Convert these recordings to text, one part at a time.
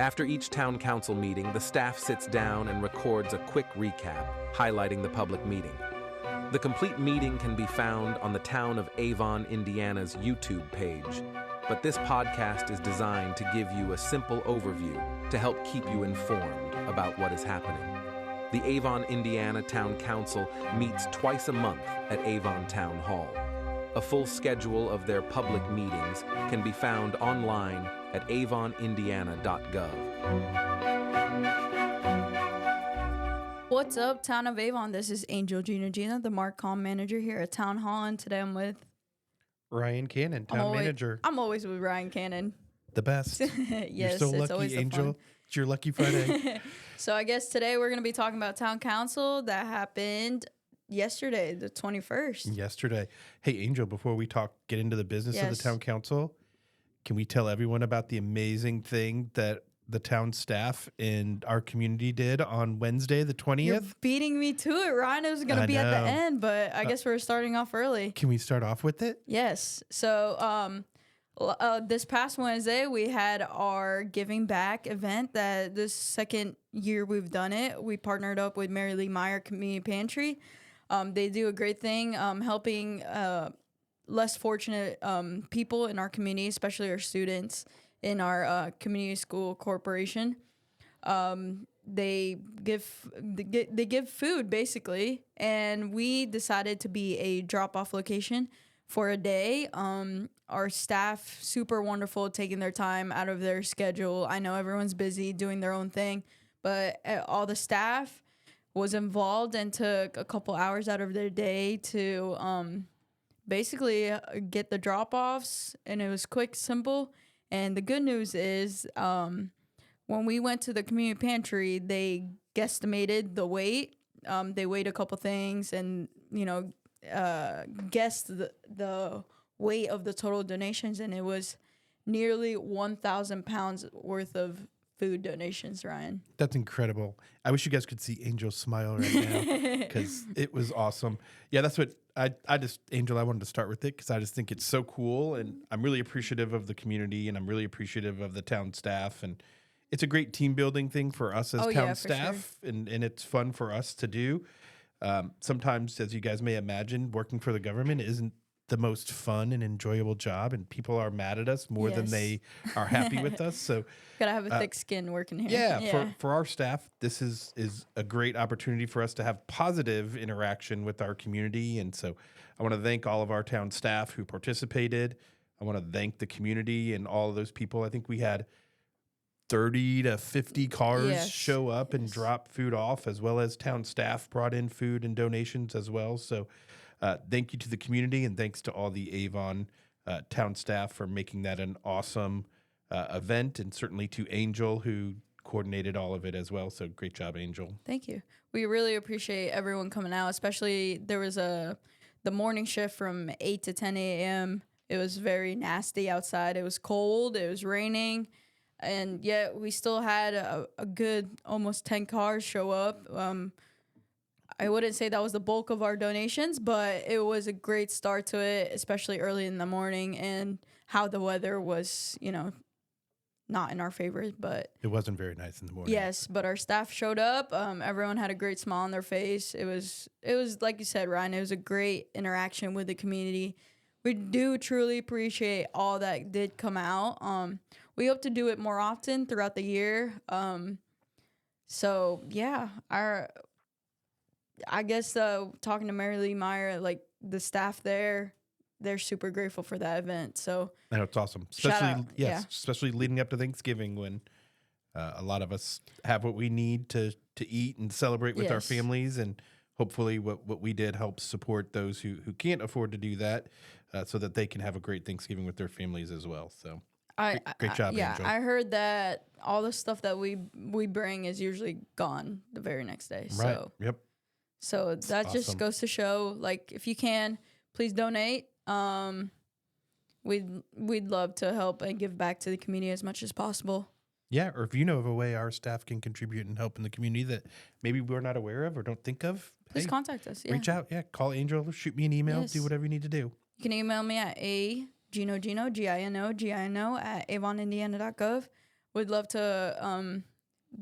After each town council meeting, the staff sits down and records a quick recap, highlighting the public meeting. The complete meeting can be found on the town of Avon, Indiana's YouTube page, but this podcast is designed to give you a simple overview to help keep you informed about what is happening. The Avon, Indiana Town Council meets twice a month at Avon Town Hall. A full schedule of their public meetings can be found online at avonindiana.gov. What's up, Town of Avon? This is Angel Gina, the Marcom manager here at Town Hall, and today I'm with Ryan Cannon, town manager. I'm always with Ryan Cannon. The best. Yes, You're so it's lucky, always Angel. It's your lucky Friday. So I guess today we're going to be talking about Town Council that happened yesterday, the 21st. Yesterday. Hey, Angel, before we get into the business of the town council, can we tell everyone about the amazing thing that the town staff and our community did on Wednesday, the 20th? You're beating me to it, Ryan. It was going to be at the end, but I guess we're starting off early. Can we start off with it? Yes. So this past Wednesday, we had our Giving Back event. That this second year we've done it. We partnered up with Mary Lee Meyer Community Pantry. They do a great thing helping less fortunate people in our community, especially our students in our community school corporation. They give food basically, and we decided to be a drop-off location for a day. Our staff, super wonderful, taking their time out of their schedule. I know everyone's busy doing their own thing, but all the staff was involved and took a couple hours out of their day to basically get the drop-offs, and it was quick, simple. And the good news is when we went to the community pantry, they guesstimated the weight. They weighed a couple things and, guessed the weight of the total donations, and it was nearly 1,000 pounds worth of food donations, Ryan. That's incredible. I wish you guys could see Angel's smile right now because it was awesome. Yeah, that's what Angel, I wanted to start with it because I just think it's so cool, and I'm really appreciative of the community, and I'm really appreciative of the town staff, and it's a great team building thing for us as town staff, sure. and it's fun for us to do. Sometimes, as you guys may imagine, working for the government isn't the most fun and enjoyable job, and people are mad at us more than they are happy with us. So gotta have a thick skin working here. Yeah. For our staff, this is a great opportunity for us to have positive interaction with our community. And so I want to thank all of our town staff who participated. I want to thank the community and all of those people. I think we had 30 to 50 cars show up and drop food off, as well as town staff brought in food and donations as well. So thank you to the community, and thanks to all the Avon town staff for making that an awesome event, and certainly to Angel, who coordinated all of it as well. So great job, Angel. Thank you. We really appreciate everyone coming out, especially there was the morning shift from 8 to 10 a.m. It was very nasty outside. It was cold. It was raining. And yet we still had a good almost 10 cars show up. I wouldn't say that was the bulk of our donations, but it was a great start to it, especially early in the morning, and how the weather was, not in our favor, but it wasn't very nice in the morning. Yes, but our staff showed up. Everyone had a great smile on their face. It was like you said, Ryan, it was a great interaction with the community. We do truly appreciate all that did come out. We hope to do it more often throughout the year. So yeah, I guess talking to Mary Lee Meyer, like the staff there, they're super grateful for that event. So I know it's awesome, especially leading up to Thanksgiving, when a lot of us have what we need to eat and celebrate with our families, and hopefully what we did helps support those who can't afford to do that, so that they can have a great Thanksgiving with their families as well. So great job, Angel. I heard that all the stuff that we bring is usually gone the very next day. Right. So yep. So that awesome. Just goes to show, like, if you can, please donate. We'd love to help and give back to the community as much as possible. Yeah, or if you know of a way our staff can contribute and help in the community that maybe we're not aware of or don't think of, please contact us. Yeah. Reach out. Yeah, call Angel, shoot me an email, do whatever you need to do. You can email me at Gino, Gino, Gino, at avonindiana.gov. would love to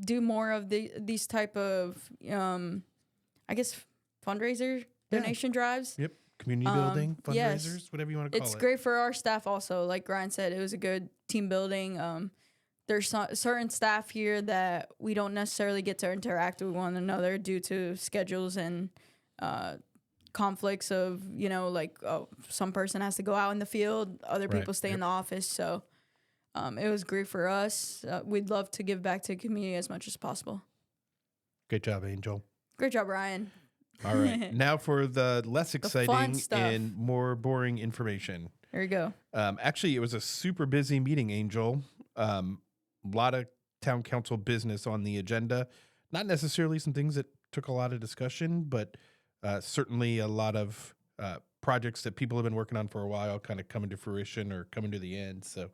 do more of these type of I guess fundraiser donation drives. Yep. Community building, fundraisers, yes. whatever you want to call it. It's great for our staff also. Like Ryan said, it was a good team building. There's certain staff here that we don't necessarily get to interact with one another due to schedules and conflicts of, some person has to go out in the field, other people stay in the office. So it was great for us. We'd love to give back to the community as much as possible. Great job, Angel. Great job, Ryan. All right. Now for the less exciting stuff. and more boring information. There you go. Actually, it was a super busy meeting, Angel. A lot of town council business on the agenda. Not necessarily some things that took a lot of discussion, but certainly a lot of projects that people have been working on for a while kind of coming to fruition or coming to the end. So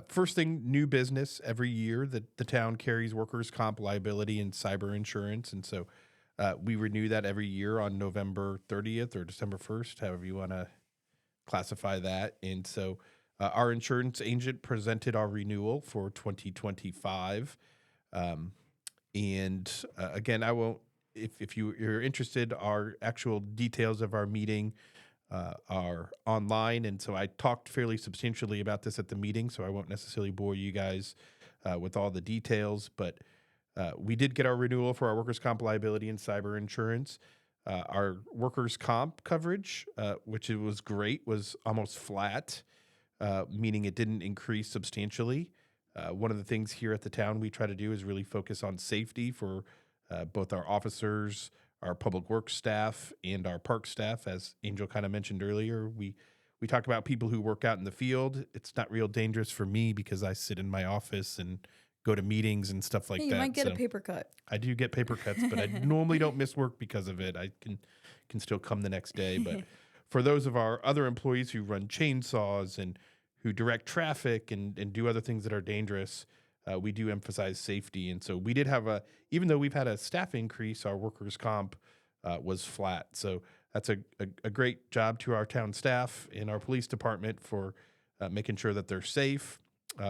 first thing, new business every year that the town carries workers' comp liability and cyber insurance. And so we renew that every year on November 30th or December 1st, however you want to classify that. And so our insurance agent presented our renewal for 2025. Again, I won't, if you're interested, our actual details of our meeting are online. And so I talked fairly substantially about this at the meeting, so I won't necessarily bore you guys with all the details, but we did get our renewal for our workers' comp liability and cyber insurance. Our workers' comp coverage, which it was great, was almost flat, meaning it didn't increase substantially. One of the things here at the town we try to do is really focus on safety for both our officers, our public works staff, and our park staff. As Angel kind of mentioned earlier, we talk about people who work out in the field. It's not real dangerous for me because I sit in my office and go to meetings and stuff like that. You might get a paper cut. I do get paper cuts, but I normally don't miss work because of it. I can still come the next day. But for those of our other employees who run chainsaws and who direct traffic and do other things that are dangerous, we do emphasize safety. And so we did have even though we've had a staff increase, our workers' comp was flat. So that's a great job to our town staff and our police department for making sure that they're safe.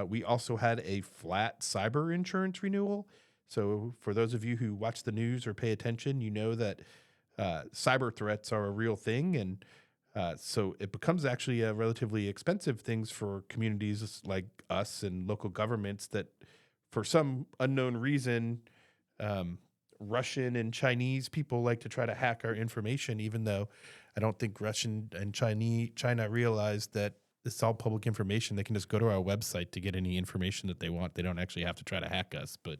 We also had a flat cyber insurance renewal. So for those of you who watch the news or pay attention, you know that cyber threats are a real thing. And so it becomes actually a relatively expensive things for communities like us and local governments that for some unknown reason, Russian and Chinese people like to try to hack our information, even though I don't think Russian and China realize that it's all public information. They can just go to our website to get any information that they want. They don't actually have to try to hack us, but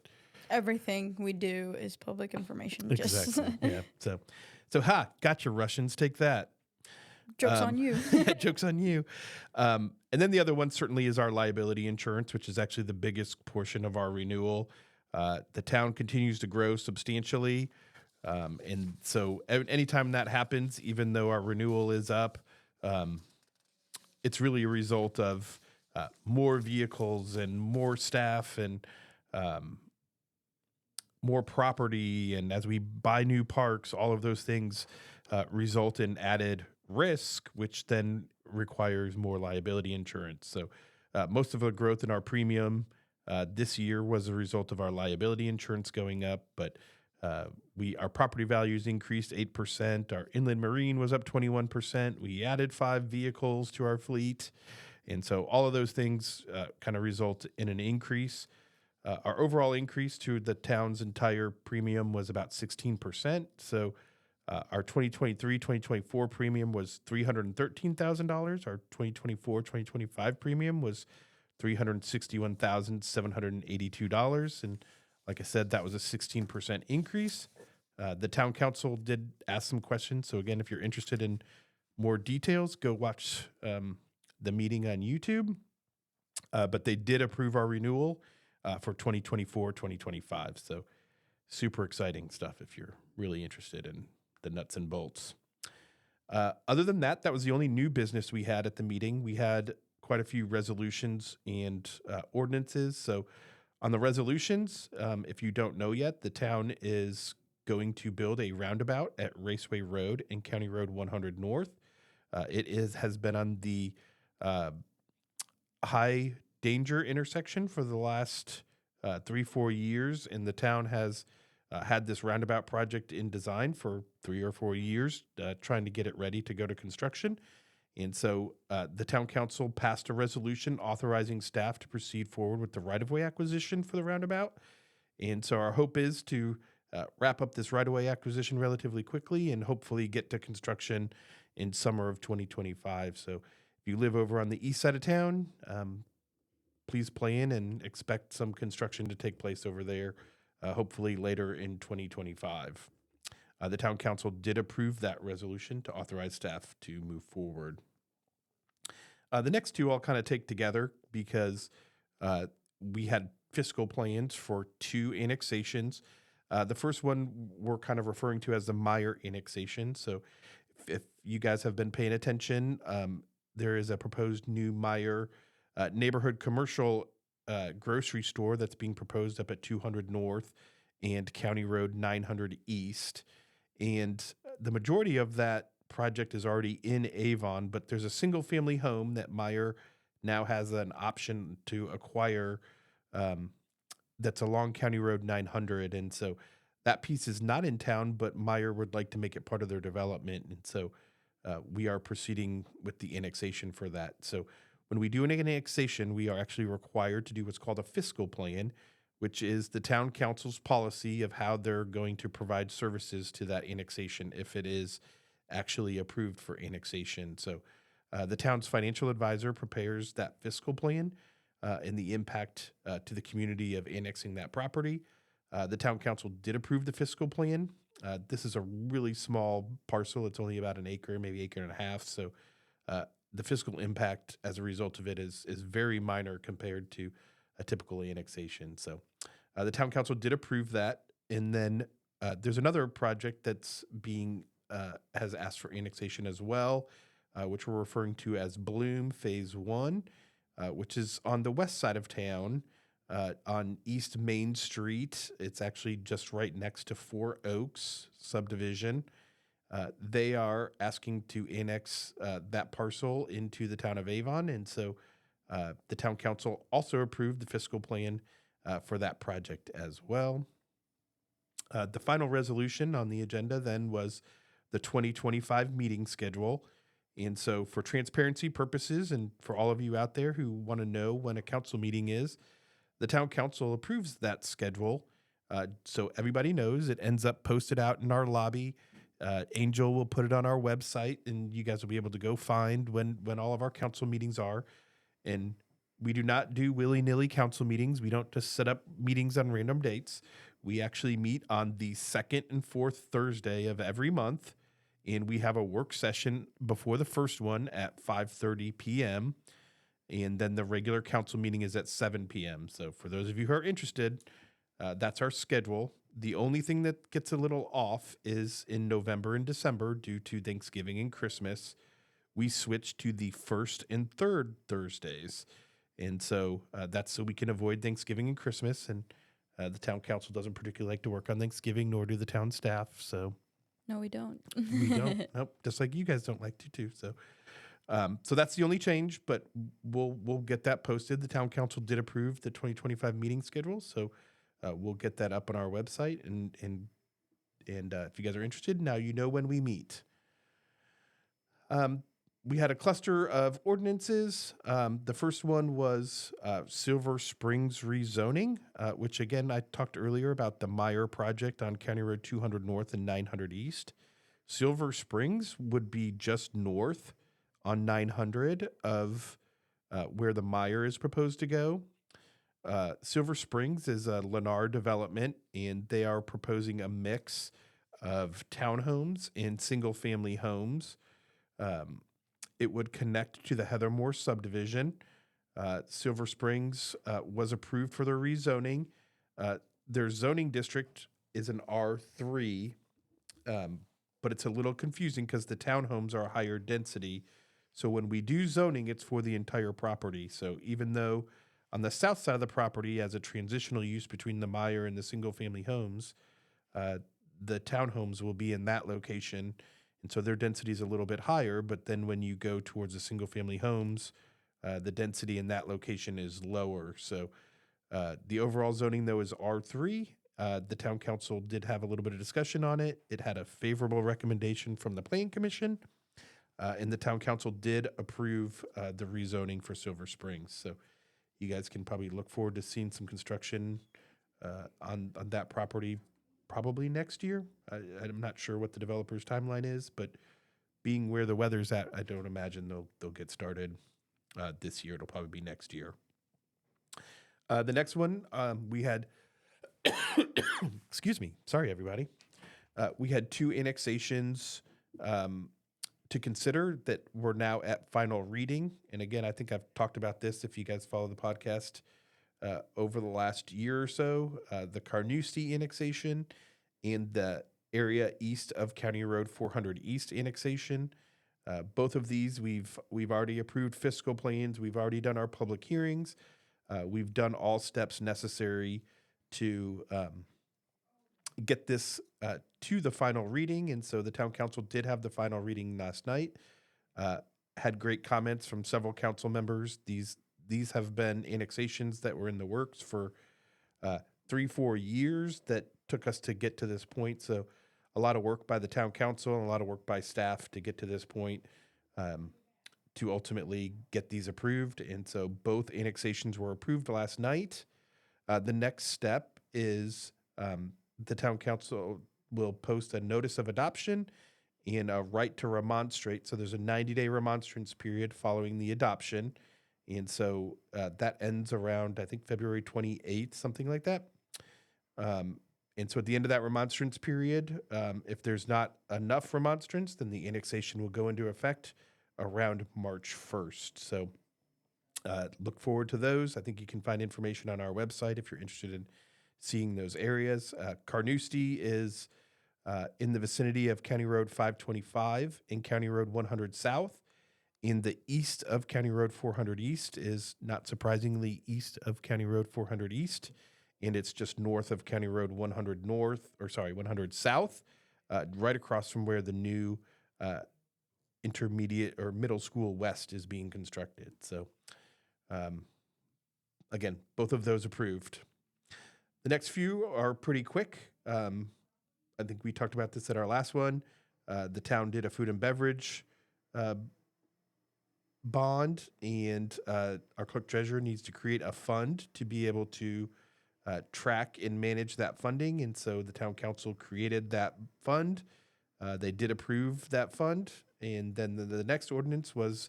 Everything we do is public information. exactly. Yeah. So gotcha, Russians. Take that. Joke's on you. Joke's on you. And then the other one certainly is our liability insurance, which is actually the biggest portion of our renewal. The town continues to grow substantially. And so anytime that happens, even though our renewal is up, it's really a result of more vehicles and more staff and more property. And as we buy new parks, all of those things result in added risk, which then requires more liability insurance. So most of the growth in our premium this year was a result of our liability insurance going up, but our property values increased 8%. Our inland marine was up 21%. We added 5 vehicles to our fleet. And so all of those things kind of result in an increase. Our overall increase to the town's entire premium was about 16%. So our 2023-2024 premium was $313,000. Our 2024-2025 premium was $361,782. And like I said, that was a 16% increase. The town council did ask some questions. So again, if you're interested in more details, go watch the meeting on YouTube. But they did approve our renewal for 2024-2025. So super exciting stuff if you're really interested in the nuts and bolts. Other than that, that was the only new business we had at the meeting. We had quite a few resolutions and ordinances. So on the resolutions, if you don't know yet, the town is going to build a roundabout at Raceway Road and County Road 100 North. It has been on the high danger intersection for the last 3-4 years, and the town has had this roundabout project in design for 3 or 4 years, trying to get it ready to go to construction. And so the town council passed a resolution authorizing staff to proceed forward with the right-of-way acquisition for the roundabout. And so our hope is to wrap up this right-of-way acquisition relatively quickly and hopefully get to construction in summer of 2025. So if you live over on the east side of town, please plan and expect some construction to take place over there, hopefully later in 2025. The town council did approve that resolution to authorize staff to move forward. The next two I'll kind of take together because we had fiscal plans for 2 annexations. The first one we're kind of referring to as the Meyer annexation. So if you guys have been paying attention, there is a proposed new Meyer neighborhood commercial grocery store that's being proposed up at 200 North and County Road 900 East. And the majority of that project is already in Avon, but there's a single family home that Meyer now has an option to acquire that's along County Road 900. And so that piece is not in town, but Meyer would like to make it part of their development. And so we are proceeding with the annexation for that. So when we do an annexation, we are actually required to do what's called a fiscal plan, which is the town council's policy of how they're going to provide services to that annexation if it is actually approved for annexation. So the town's financial advisor prepares that fiscal plan and the impact to the community of annexing that property. The town council did approve the fiscal plan. This is a really small parcel. It's only about an acre, maybe acre and a half. So the fiscal impact as a result of it is very minor compared to a typical annexation. So the town council did approve that. And then there's another project that's being has asked for annexation as well, which we're referring to as Bloom Phase 1, which is on the west side of town on East Main Street. It's actually just right next to Four Oaks subdivision. They are asking to annex that parcel into the town of Avon. And so the town council also approved the fiscal plan for that project as well. The final resolution on the agenda then was the 2025 meeting schedule. And so for transparency purposes and for all of you out there who want to know when a council meeting is, the town council approves that schedule. So everybody knows it ends up posted out in our lobby. Angel will put it on our website and you guys will be able to go find when all of our council meetings are. And we do not do willy-nilly council meetings. We don't just set up meetings on random dates. We actually meet on the second and fourth Thursday of every month. And we have a work session before the first one at 5:30 p.m. And then the regular council meeting is at 7 p.m. So for those of you who are interested, that's our schedule. The only thing that gets a little off is in November and December due to Thanksgiving and Christmas, we switch to the first and third Thursdays. And so that's so we can avoid Thanksgiving and Christmas. And the town council doesn't particularly like to work on Thanksgiving, nor do the town staff. So No, we don't. we don't. Nope. Just like you guys don't like to too. So, so that's the only change. But we'll get that posted. The town council did approve the 2025 meeting schedule, so we'll get that up on our website. And if you guys are interested, now you know when we meet. We had a cluster of ordinances. The first one was Silver Springs rezoning, which again, I talked earlier about the Meyer project on County Road 200 North and 900 East. Silver Springs would be just north on 900 of where the Meyer is proposed to go. Silver Springs is a Lennar development, and they are proposing a mix of townhomes and single-family homes. It would connect to the Heathermore subdivision. Silver Springs was approved for their rezoning. Their zoning district is an R3, but it's a little confusing because the townhomes are higher density. So when we do zoning, it's for the entire property. So even though on the south side of the property, as a transitional use between the Meyer and the single-family homes, the townhomes will be in that location. And so their density is a little bit higher, but then when you go towards the single-family homes, The density in that location is lower. So the overall zoning, though, is R3. The town council did have a little bit of discussion on it. It had a favorable recommendation from the Planning Commission, and the town council did approve the rezoning for Silver Springs. So you guys can probably look forward to seeing some construction on that property probably next year. I'm not sure what the developer's timeline is, but being where the weather's at, I don't imagine they'll get started this year. It'll probably be next year. The next one, we had, excuse me, sorry, everybody. We had 2 annexations to consider that we're now at final reading. And again, I think I've talked about this if you guys follow the podcast over the last year or so, the Carnoustie annexation and the area east of County Road 400 East annexation. Both of these, we've already approved fiscal plans. We've already done our public hearings. We've done all steps necessary to get this to the final reading. And so the town council did have the final reading last night. Had great comments from several council members. These have been annexations that were in the works for 3-4 years that took us to get to this point. So a lot of work by the town council and a lot of work by staff to get to this point to ultimately get these approved. And so both annexations were approved last night. The next step is the town council will post a notice of adoption and a right to remonstrate. So there's a 90-day remonstrance period following the adoption. And so that ends around, I think, February 28th, something like that. And so at the end of that remonstrance period, if there's not enough remonstrance, then the annexation will go into effect around March 1st. So look forward to those. I think you can find information on our website if you're interested in seeing those areas. Carnoustie is in the vicinity of County Road 525 and County Road 100 South. In the east of County Road 400 East is, not surprisingly, east of County Road 400 East. And it's just north of County Road 100 South, right across from where the new intermediate or middle school west is being constructed. So, again, both of those approved. The next few are pretty quick. I think we talked about this at our last one. The town did a food and beverage bond, and our clerk treasurer needs to create a fund to be able to track and manage that funding. And so the town council created that fund. They did approve that fund. And then the next ordinance was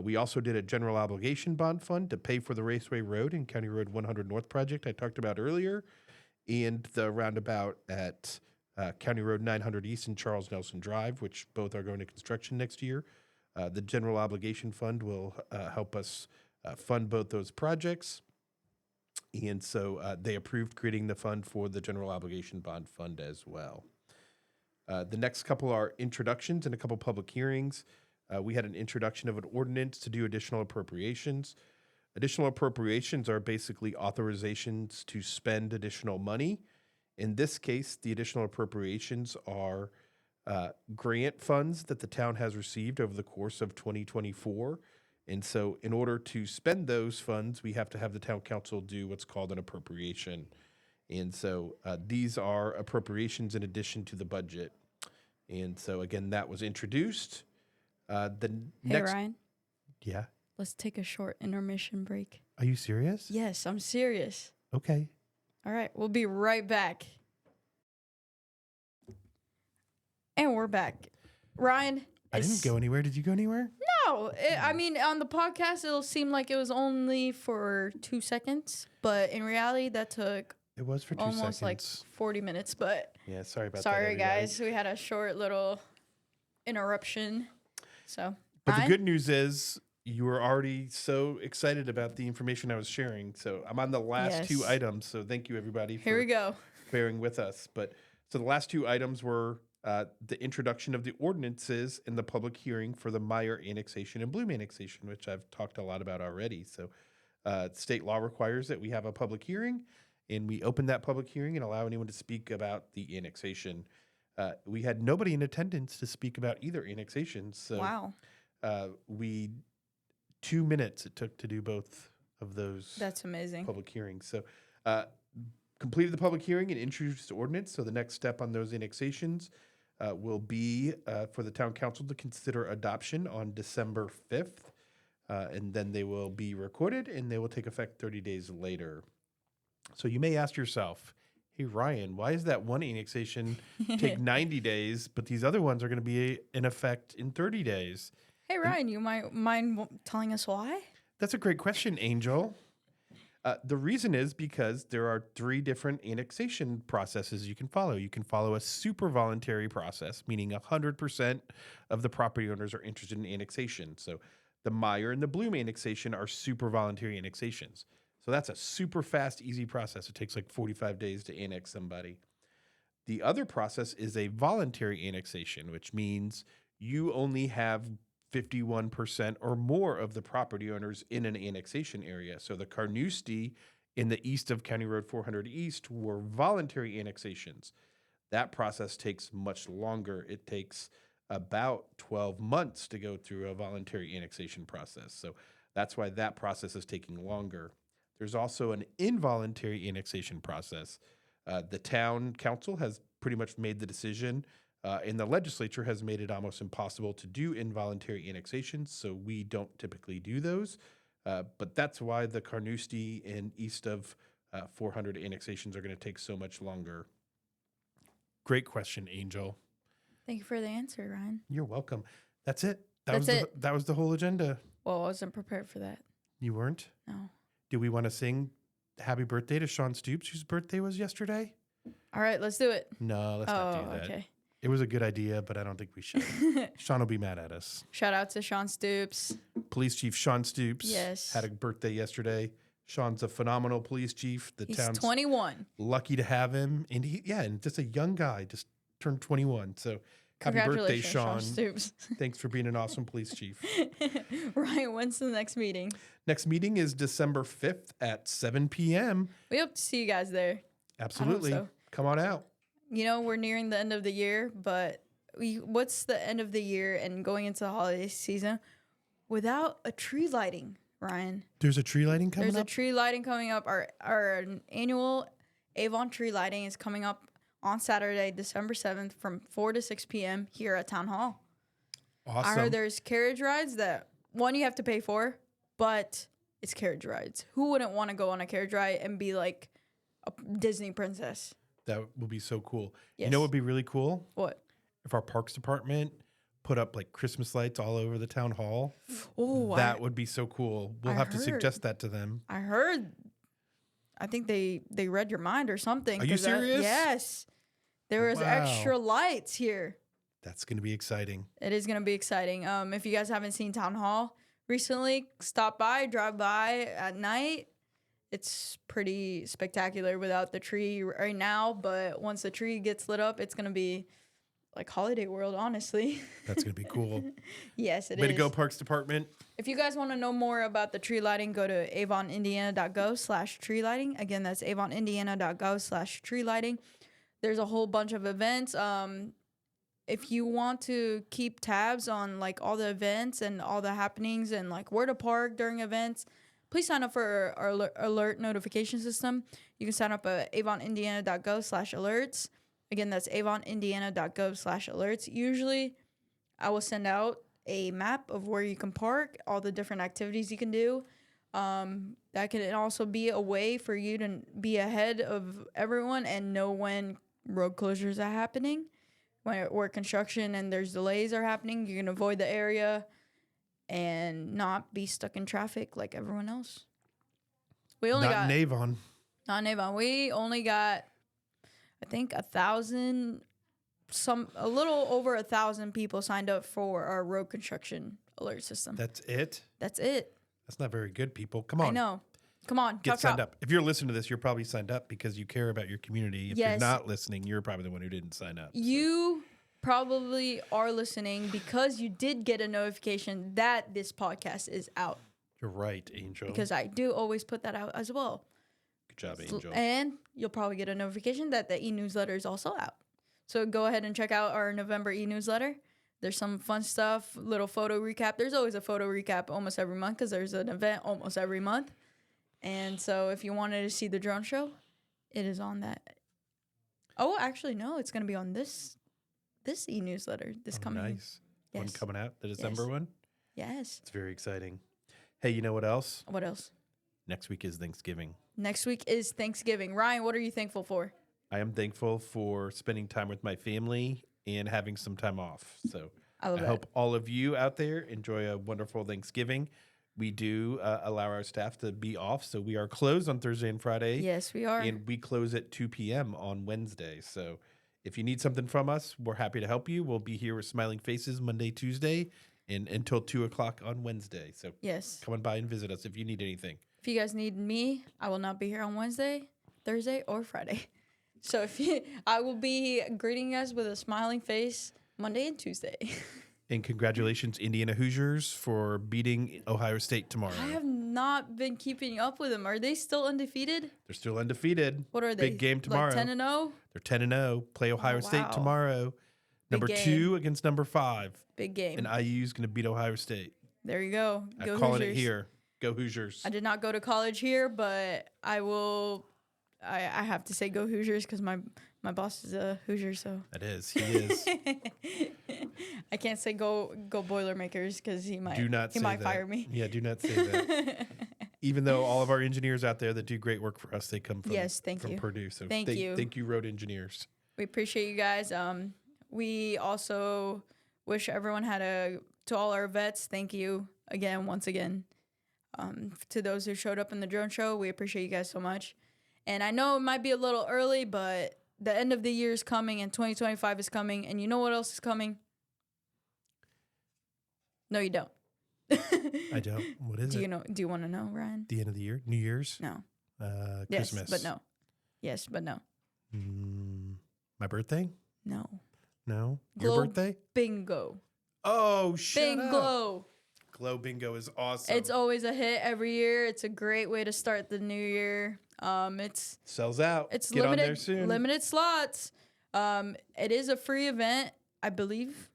we also did a general obligation bond fund to pay for the Raceway Road and County Road 100 North project I talked about earlier, and the roundabout at County Road 900 East and Charles Nelson Drive, which both are going to construction next year. The general obligation fund will help us fund both those projects. And so they approved creating the fund for the general obligation bond fund as well. The next couple are introductions and a couple public hearings. We had an introduction of an ordinance to do additional appropriations. Additional appropriations are basically authorizations to spend additional money. In this case, the additional appropriations are grant funds that the town has received over the course of 2024. And so in order to spend those funds, we have to have the town council do what's called an appropriation. And so these are appropriations in addition to the budget. And so again, that was introduced. Hey, next, Ryan, yeah. let's take a short intermission break. Are you serious? Yes, I'm serious. Okay. All right, we'll be right back. And we're back. Ryan, I didn't go anywhere. Did you go anywhere? No, I mean, on the podcast, it'll seem like it was only for 2 seconds, but in reality, that took It was for 2 almost seconds. like 40 minutes. But Yeah, sorry about that. sorry, everybody. guys, we had a short little interruption. So, But the Ryan? good news is you were already so excited about the information I was sharing. So I'm on the last 2 Yes. items. So thank you, everybody, Here we go. bearing with us. But so the last 2 items were the introduction of the ordinances in the public hearing for the Meyer annexation and Bloom annexation, which I've talked a lot about already. So state law requires that we have a public hearing, and we open that public hearing and allow anyone to speak about the annexation. We had nobody in attendance to speak about either annexation. So Wow. we 2 minutes it took to do both of those That's amazing. public hearings. So completed the public hearing and introduced the ordinance. So the next step on those annexations will be for the town council to consider adoption on December 5th. And then they will be recorded and they will take effect 30 days later. So you may ask yourself, hey, Ryan, why is that one annexation take 90 days, but these other ones are going to be in effect in 30 days? Hey, Ryan, you might mind telling us why? That's a great question, Angel. The reason is because there are 3 different annexation processes you can follow. You can follow a super voluntary process, meaning 100% of the property owners are interested in annexation. So the Meyer and the Bloom annexation are super voluntary annexations. So that's a super fast, easy process. It takes like 45 days to annex somebody. The other process is a voluntary annexation, which means you only have 51% or more of the property owners in an annexation area. So the Carnoustie in the east of County Road 400 East were voluntary annexations. That process takes much longer. It takes about 12 months to go through a voluntary annexation process. So that's why that process is taking longer. There's also an involuntary annexation process. The town council has pretty much made the decision, and the legislature has made it almost impossible to do involuntary annexations, so we don't typically do those. But that's why the Carnoustie and east of 400 annexations are going to take so much longer. Great question, Angel. Thank you for the answer, Ryan. You're welcome. That's it. That's it. That was the whole agenda. Well, I wasn't prepared for that. You weren't? No. Do we want to sing happy birthday to Sean Stoops, whose birthday was yesterday? All right, let's do it. No, let's not do that. Okay. It was a good idea, but I don't think we should. Sean will be mad at us. Shout out to Sean Stoops. Police Chief Sean Stoops Yes. had a birthday yesterday. Sean's a phenomenal police chief. He's Town's 21. lucky to have him. And and just a young guy, just turned 21. So happy birthday, Congratulations, Sean. Stoops. Thanks for being an awesome police chief. Ryan, when's the next meeting? Next meeting is December 5th at 7 p.m. We hope to see you guys there. Absolutely. so. Come on out. You know, we're nearing the end of the year, but what's the end of the year and going into the holiday season without a tree lighting, Ryan? There's a tree lighting coming There's up? a tree lighting coming up. Our annual Avon tree lighting is coming up on Saturday, December 7th from 4 to 6 p.m. here at Town Hall. Awesome. I heard there's carriage rides that, one, you have to pay for, but it's carriage rides. Who wouldn't want to go on a carriage ride and be like a Disney princess? That would be so cool. Yes. You know what would be really cool? What? If our parks department put up like Christmas lights all over the town hall. Oh, that would be so cool. We'll I have to heard. suggest that to them. I heard. I think they read your mind or something. Are you 'cause serious? Yes. There was Wow. extra lights here. That's going to be exciting. It is going to be exciting. If you guys haven't seen Town Hall recently, stop by, drive by at night. It's pretty spectacular without the tree right now, but once the tree gets lit up, it's going to be like Holiday World, honestly. That's going to be cool. Yes, it is. Way to go, Parks Department. If you guys want to know more about the tree lighting, go to avonindiana.gov/tree lighting. Again, that's avonindiana.gov/tree lighting. There's a whole bunch of events. If you want to keep tabs on like all the events and all the happenings and like where to park during events, please sign up for our alert notification system. You can sign up at avonindiana.gov/alerts. Again, that's avonindiana.gov/alerts. Usually, I will send out a map of where you can park, all the different activities you can do. That can also be a way for you to be ahead of everyone and know when road closures are happening, where construction and there's delays are happening. You can avoid the area and not be stuck in traffic like everyone else. We only Not got in Avon. not in Avon. We only got, I think, 1,000, a little over 1,000 people signed up for our road construction alert system. That's it? That's it. That's not very good, people. Come on. I know. Come on, Get chop, signed chop. up. If you're listening to this, you're probably signed up because you care about your community. If you're Yes. not listening, you're probably the one who didn't sign up. You probably are listening because you did get a notification that this podcast is out. You're right, Angel. Because I do always put that out as well. Good job, Angel. And you'll probably get a notification that the e-newsletter is also out. So go ahead and check out our November e-newsletter. There's some fun stuff, little photo recap. There's always a photo recap almost every month because there's an event almost every month. And so if you wanted to see the drone show, it is on that. Oh, actually, no, it's going to be on this e-newsletter this coming. Nice. Yes. One coming out, the December one. Yes. It's very exciting. Hey, you know what else? What else? Next week is Thanksgiving. Next week is Thanksgiving. Ryan, what are you thankful for? I am thankful for spending time with my family and having some time off. So I hope all of you out there enjoy a wonderful Thanksgiving. We do allow our staff to be off, so we are closed on Thursday and Friday. Yes, we are. And we close at 2 p.m. on Wednesday. So if you need something from us, we're happy to help you. We'll be here with smiling faces Monday, Tuesday, and until 2 o'clock on Wednesday. So yes, come on by and visit us if you need anything. If you guys need me, I will not be here on Wednesday, Thursday, or Friday. So I will be greeting you guys with a smiling face Monday and Tuesday. And congratulations, Indiana Hoosiers, for beating Ohio State tomorrow. I have not been keeping up with them. Are they still undefeated? They're still undefeated. What are they? Big game tomorrow. Like 10-0? They're 10-0. Play Ohio State tomorrow. Number 2 against number 5. Big game. And IU is going to beat Ohio State. There you go. I'm calling it here. Go Hoosiers. I did not go to college here, but I will. I have to say go Hoosiers because my boss is a Hoosier, so. That is. He is. I can't say go Boilermakers because he might fire me. Yeah, do not say that. Even though all of our engineers out there that do great work for us, they come from, from Purdue. So thank you. Thank you, road engineers. We appreciate you guys. We also wish everyone to all our vets, thank you again, once again. To those who showed up in the drone show, we appreciate you guys so much. And I know it might be a little early, but the end of the year is coming and 2025 is coming. And you know what else is coming? No, you don't. I don't. What is it? Do you want to know, Ryan? The end of the year? New Year's? No. Christmas. Yes, but no. Yes, but no. My birthday? No. No? Your birthday? Bingo. Oh, shut up. Bingo. Glow Bingo is awesome. It's always a hit every year. It's a great way to start the new year. It's sells out. It's Get on there soon. Limited slots. It is a free event, I believe.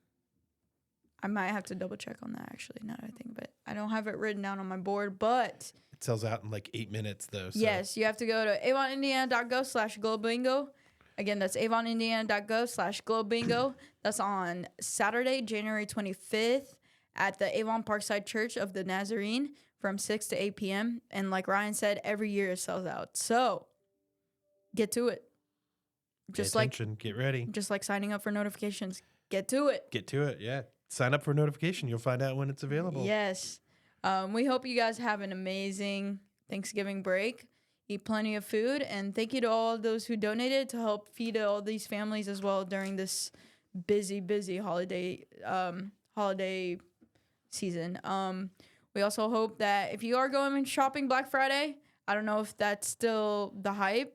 I might have to double check on that actually. Now that I think of it, I don't have it written down on my board, but it sells out in like 8 minutes though. So. Yes, you have to go to avonindiana.gov/globingo. Again, that's avonindiana.gov/globingo. That's on Saturday, January 25th. At the Avon Parkside Church of the Nazarene from 6 to 8 p.m. And like Ryan said, every year it sells out. So get to it. Get ready. Just like signing up for notifications. Get to it. Get to it, yeah. Sign up for a notification. You'll find out when it's available. Yes. We hope you guys have an amazing Thanksgiving break. Eat plenty of food. And thank you to all those who donated to help feed all these families as well during this busy holiday season. We also hope that if you are going shopping Black Friday, I don't know if that's still the hype.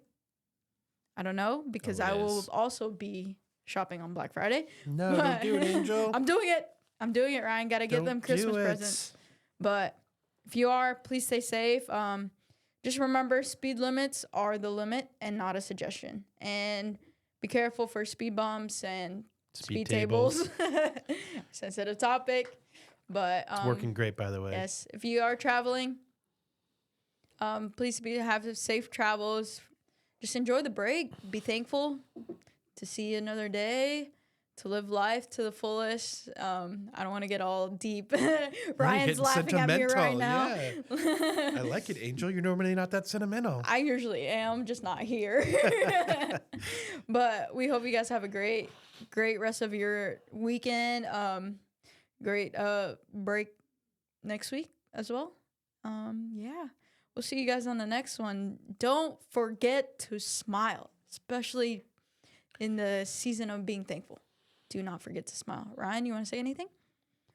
I don't know because I will also be shopping on Black Friday. No, don't do it, Angel. I'm doing it, Ryan. Gotta get them Christmas presents. But if you are, please stay safe. Just remember, speed limits are the limit and not a suggestion. And be careful for speed bumps and speed tables. Sensitive topic. But it's working great, by the way. Yes. If you are traveling, please have safe travels. Just enjoy the break. Be thankful to see another day, to live life to the fullest. I don't want to get all deep. Ryan's laughing at me right now. Yeah. I like it, Angel. You're normally not that sentimental. I usually am, just not here. But we hope you guys have a great rest of your weekend. Great break next week as well. Yeah. We'll see you guys on the next one. Don't forget to smile, especially in the season of being thankful. Do not forget to smile. Ryan, you want to say anything?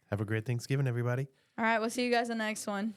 Have a great Thanksgiving, everybody. All right. We'll see you guys on the next one.